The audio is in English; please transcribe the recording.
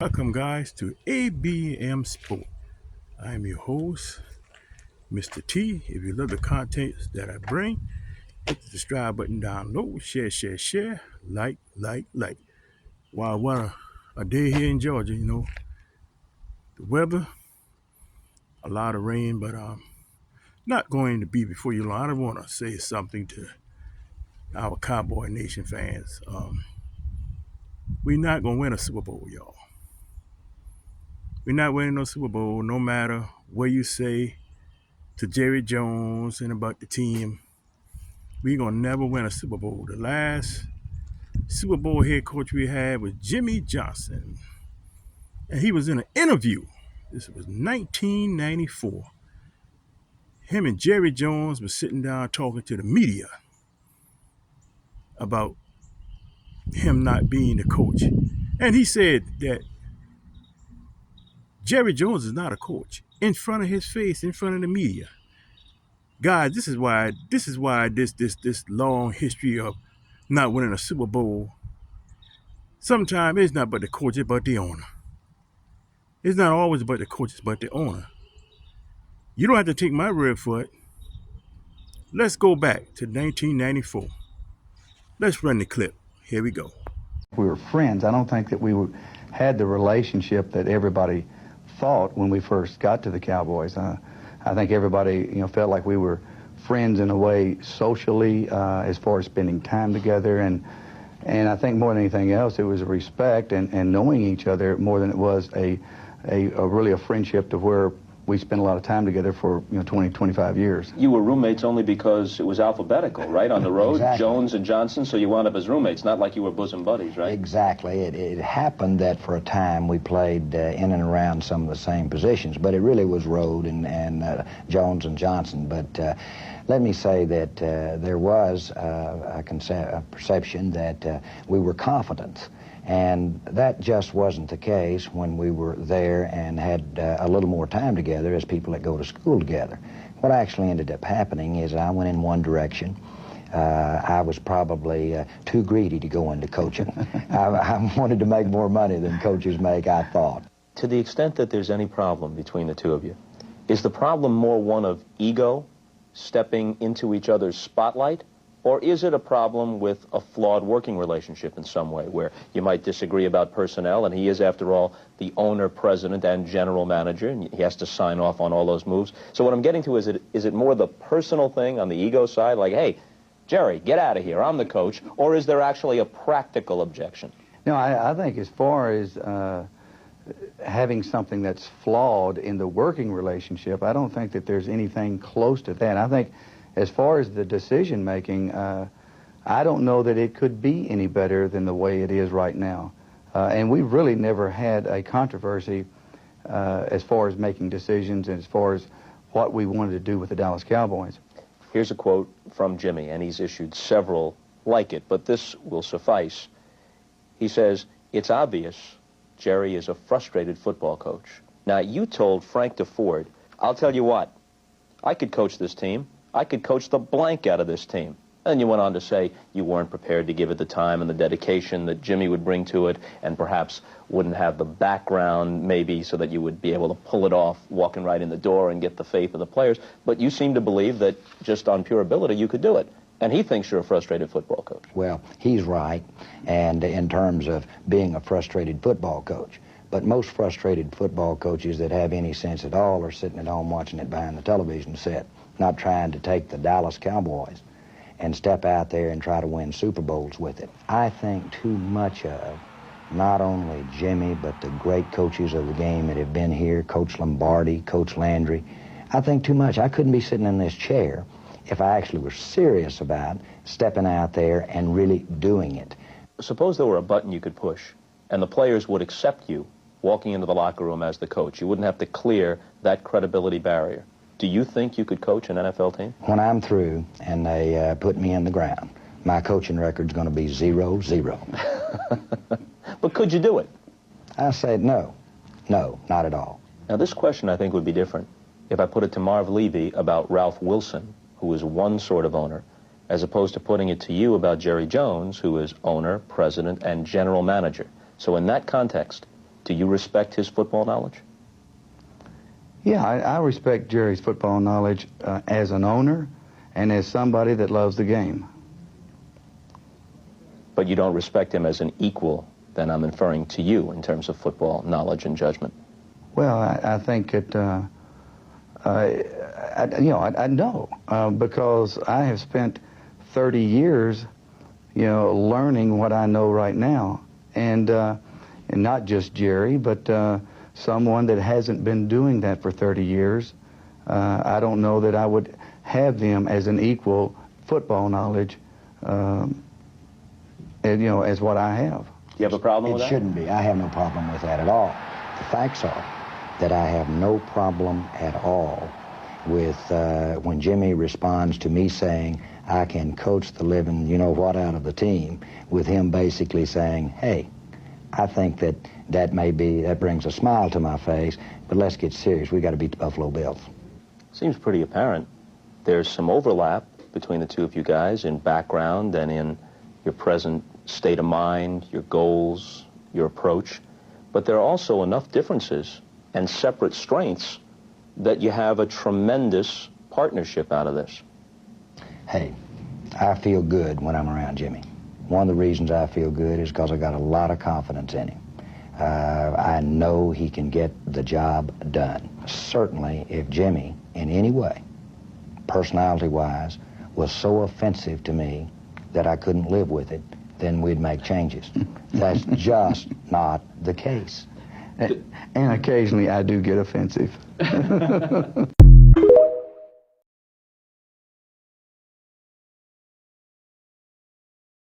Welcome, guys, to ABM Sport. I am your host, Mr. T. If you love the content that I bring, hit the subscribe button down low, share, like. Wow, what a day here in Georgia, the weather, a lot of rain, but not going to be before you long. I want to say something to our Cowboy Nation fans. We're not going to win a Super Bowl, y'all. We're not winning no Super Bowl, no matter what you say to Jerry Jones and about the team. We're going to never win a Super Bowl. The last Super Bowl head coach we had was Jimmy Johnson. And he was in an interview. This was 1994. Him and Jerry Jones were sitting down talking to the media about him not being the coach. And he said that Jerry Jones is not a coach in front of his face, in front of the media. Guys, this is why this long history of not winning a Super Bowl. Sometimes it's not but the coach, it's but the owner. It's not always about the coaches, but the owner. You don't have to take my word for it. Let's go back to 1994. Let's run the clip. Here we go. We were friends. I don't think that had the relationship that everybody thought when we first got to the Cowboys. I think everybody, felt like we were friends in a way socially, as far as spending time together, and I think more than anything else, it was a respect and knowing each other more than it was a really a friendship to where we spent a lot of time together for 20, 25 years. You were roommates only because it was alphabetical, right? On the road, Exactly. Jones and Johnson, so you wound up as roommates, not like you were bosom buddies, right? Exactly. It happened that for a time we played in and around some of the same positions, but it really was Road and Jones and Johnson. But let me say that there was a perception that we were confident. And that just wasn't the case when we were there and had a little more time together as people that go to school together. What actually ended up happening is I went in one direction. I was probably too greedy to go into coaching. I wanted to make more money than coaches make, I thought. To the extent that there's any problem between the two of you, is the problem more one of ego, stepping into each other's spotlight, or is it a problem with a flawed working relationship in some way, where you might disagree about personnel, and he is, after all, the owner, president, and general manager, and he has to sign off on all those moves? So what I'm getting to is it more the personal thing on the ego side, like, hey, Jerry, get out of here, I'm the coach, or is there actually a practical objection? No, I think as far as having something that's flawed in the working relationship, I don't think that there's anything close to that. I think as far as the decision making, I don't know that it could be any better than the way it is right now. And we've really never had a controversy as far as making decisions and as far as what we wanted to do with the Dallas Cowboys. Here's a quote from Jimmy, and he's issued several like it, but this will suffice. He says, "It's obvious Jerry is a frustrated football coach." Now, you told Frank DeFord, "I'll tell you what, I could coach this team. I could coach the blank out of this team." And you went on to say you weren't prepared to give it the time and the dedication that Jimmy would bring to it, and perhaps wouldn't have the background maybe so that you would be able to pull it off walking right in the door and get the faith of the players. But you seem to believe that just on pure ability you could do it. And he thinks you're a frustrated football coach. Well, he's right, and in terms of being a frustrated football coach. But most frustrated football coaches that have any sense at all are sitting at home watching it behind the television set, not trying to take the Dallas Cowboys and step out there and try to win Super Bowls with it. I think too much of not only Jimmy, but the great coaches of the game that have been here, Coach Lombardi, Coach Landry. I think too much. I couldn't be sitting in this chair if I actually were serious about stepping out there and really doing it. Suppose there were a button you could push, and the players would accept you walking into the locker room as the coach. You wouldn't have to clear that credibility barrier. Do you think you could coach an NFL team? When I'm through and they put me in the ground, my coaching record's going to be 0-0. But could you do it? I said no, not at all. Now, this question, I think, would be different if I put it to Marv Levy about Ralph Wilson, who is one sort of owner, as opposed to putting it to you about Jerry Jones, who is owner, president, and general manager. So in that context, Do you respect his football knowledge? Yeah, I respect Jerry's football knowledge as an owner and as somebody that loves the game. But you don't respect him as an equal, then I'm inferring to you in terms of football knowledge and judgment. Well, I think that, I know, because I have spent 30 years, learning what I know right now. And not just Jerry, but someone that hasn't been doing that for 30 years. I don't know that I would have them as an equal football knowledge, as what I have. Do you have a problem with that? It shouldn't be. I have no problem with that at all. The facts are that I have no problem at all with when Jimmy responds to me saying I can coach the living you-know-what out of the team, with him basically saying, hey, I think that brings a smile to my face, but let's get serious. We got to beat the Buffalo Bills. Seems pretty apparent. There's some overlap between the two of you guys in background and in your present state of mind, your goals, your approach. But there are also enough differences and separate strengths that you have a tremendous partnership out of this. Hey, I feel good when I'm around Jimmy. One of the reasons I feel good is because I got a lot of confidence in him. I know he can get the job done. Certainly, if Jimmy, in any way, personality-wise, was so offensive to me that I couldn't live with it, then we'd make changes. That's just not the case. And occasionally I do get offensive.